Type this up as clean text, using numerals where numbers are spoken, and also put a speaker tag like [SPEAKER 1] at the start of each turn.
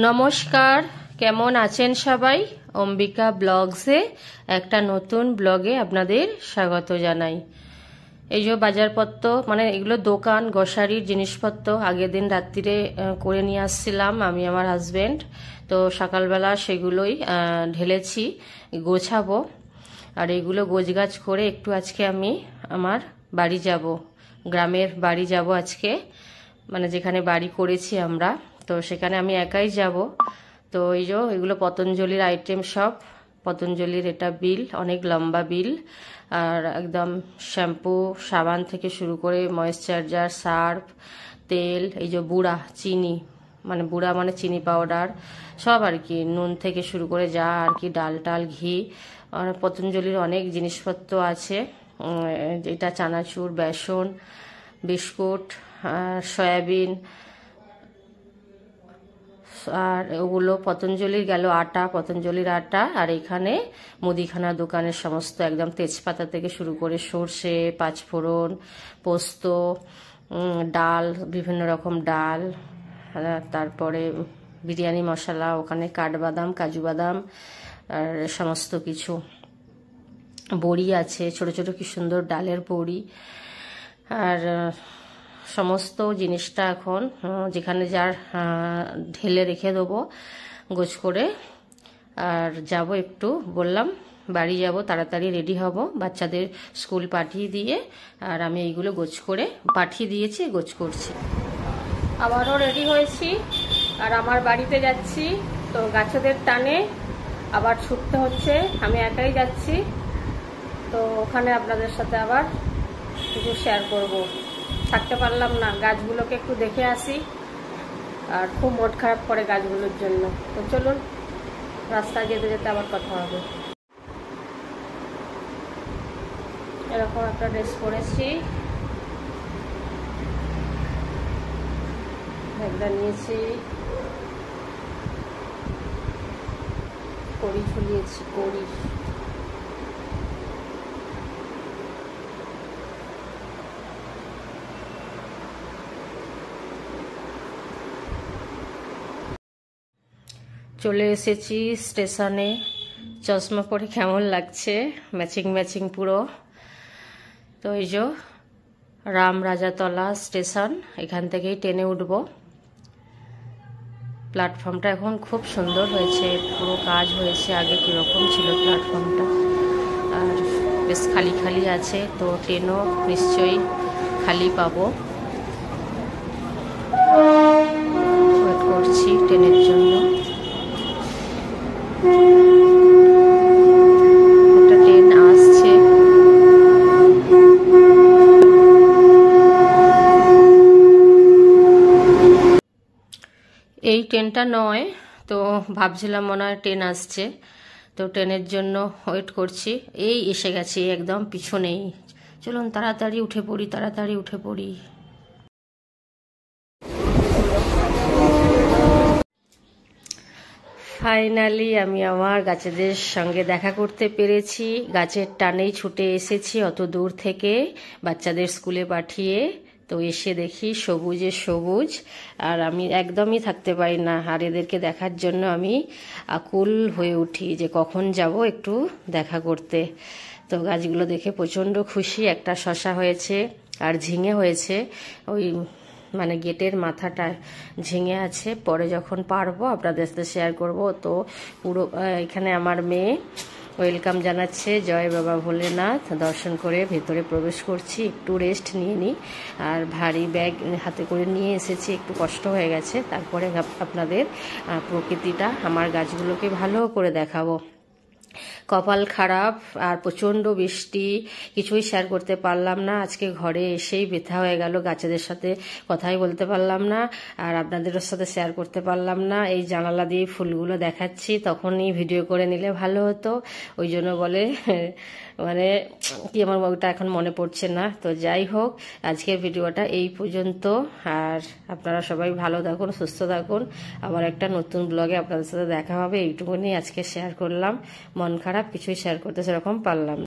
[SPEAKER 1] নমস্কার, কেমন আছেন সবাই? অম্বিকা ব্লগসে একটা নতুন ব্লগে আপনাদের স্বাগত জানাই। এই যে বাজারপত্র, মানে এগুলো দোকান গ্রসারির জিনিসপত্র আগের দিন রাত্রিরে করে নিয়ে আসছিলাম আমি আমার হাজবেন্ড। তো সকালবেলা সেগুলোই ঢেলেছি, গোছাবো। আর এগুলো গোছগাছ করে একটু আজকে আমি আমার বাড়ি যাব, গ্রামের বাড়ি যাব আজকে, মানে যেখানে বাড়ি করেছি আমরা। তো সেখানে আমি একাই যাব। তো এই যে এগুলো পতঞ্জলির আইটেম সব। পতঞ্জলির এটা বিল, অনেক লম্বা বিল। আর একদম শ্যাম্পু সাবান থেকে শুরু করে ময়েশ্চারাইজার, সার্ফ, তেল, এই যে বুড়া চিনি, মানে বুড়া মানে চিনি পাউডার সব আর কি, নুন থেকে শুরু করে যা আর কি, ডাল টাল, ঘি। পতঞ্জলির অনেক জিনিসপত্র আছে। এটা চানাচুর, বেসন, বিস্কুট, সয়াবিন, আর ওগুলো পতঞ্জলির গেল আটা, পতঞ্জলির আটা। আর এখানে মুদিখানা দোকানের সমস্ত একদম তেজপাতা থেকে শুরু করে সর্ষে, পাঁচফোড়ন, পোস্ত, ডাল, বিভিন্ন রকম ডাল, তারপরে বিরিয়ানি মশলা, ওখানে কাঠবাদাম, কাজু বাদাম, আর সমস্ত কিছু। বড়ি আছে, ছোট ছোট কি সুন্দর ডালের বড়ি। আর সমস্ত জিনিসটা এখন যেখানে যার ঢেলে রেখে দেবো গোছ করে। আর যাব একটু, বললাম বাড়ি যাব, তাড়াতাড়ি রেডি হব বাচ্চাদের স্কুল পাঠিয়ে দিয়ে। আর আমি এইগুলো গোছ করে পাঠিয়ে দিয়েছি, গোছ করছি। আবারও রেডি হয়েছি আর আমার বাড়িতে যাচ্ছি। তো গাছেদের টানে আবার ছুটতে হচ্ছে, আমি একাই যাচ্ছি। তো ওখানে আপনাদের সাথে আবার কিছু শেয়ার করব। থাকতে পারলাম না, গাছগুলোকে একটু দেখে আসি। আর খুব মন খারাপ করে গাছগুলোর জন্য। তো চলুন, রাস্তায় যেতে যেতে আবার কথা হবে। এরকম একটা ড্রেস পরেছি, ব্যাগটা নিয়েছি, কড়ি ঝুলিয়েছি, কড়ি। চলে এসেছি স্টেশনে। চশমা পরে কেমন লাগছে, ম্যাচিং ম্যাচিং পুরো। তো এই যে রামরাজাতলা স্টেশন, এখান থেকেই ট্রেনে উঠবো। প্ল্যাটফর্মটা এখন খুব সুন্দর হয়েছে, পুরো কাজ হয়েছে। আগে কীরকম ছিল প্ল্যাটফর্মটা, আর বেশ খালি খালি আছে। তো ট্রেনও নিশ্চয়ই খালি পাবো। ওয়েট করছি ট্রেনের জন্য। একটা ট্রেন আসছে। এই ট্রেনটা নয়, তো ভাবছিলাম মনে হয় ট্রেন আসছে। তো ট্রেনের জন্য ওয়েট করছি। এই এসে গেছি, একদম পিছনেই। চলুন তাড়াতাড়ি উঠে পড়ি, তাড়াতাড়ি উঠে পড়ি। ফাইনালি আমি আমার গাছেদের সঙ্গে দেখা করতে পেরেছি। গাছের টানেই ছুটে এসেছি অত দূর থেকে বাচ্চাদের স্কুলে পাঠিয়ে। তো এসে দেখি সবুজে সবুজ, আর আমি একদমই থাকতে পারি না। আর এদেরকে দেখার জন্য আমি আকুল হয়ে উঠি যে কখন যাব একটু দেখা করতে। তো গাছগুলো দেখে প্রচণ্ড খুশি। একটা শসা হয়েছে আর ঝিঙে হয়েছে, ওই মানে গেটের মাথাটা ঝিঙে আছে। পরে যখন পারবো আপনাদের সাথে শেয়ার করব। তো পুরো এখানে আমার মেয়ে ওয়েলকাম জানাচ্ছে, জয় বাবা ভোলেনাথ। দর্শন করে ভেতরে প্রবেশ করছি, একটু রেস্ট নিয়ে নিই। আর ভারী ব্যাগ হাতে করে নিয়ে এসেছি, একটু কষ্ট হয়ে গেছে। তারপরে আপনাদের প্রকৃতিটা, আমার গাছগুলোকে ভালো করে দেখাবো। কপাল খারাপ, আর প্রচণ্ড বৃষ্টি, কিছুই শেয়ার করতে পারলাম না। আজকে ঘরে এসেই ব্যথা হয়ে গেল, গাছেদের সাথে কথাই বলতে পারলাম না, আর আপনাদের সাথে শেয়ার করতে পারলাম না। এই জানালা দিয়ে ফুলগুলো দেখাচ্ছি, তখনই ভিডিও করে নিলে ভালো হতো। ওই জন্য বলে মানে কি, আমার ওটা এখন মনে পড়ছে না। তো যাই হোক, আজকের ভিডিওটা এই পর্যন্ত। আর আপনারা সবাই ভালো থাকুন, সুস্থ থাকুন। আবার একটা নতুন ব্লগে আপনাদের সাথে দেখা হবে। এইটুকুনি আজকে শেয়ার করলাম। মন খারাপ, কিছুই শেয়ার করতে সেরকম পারলাম না।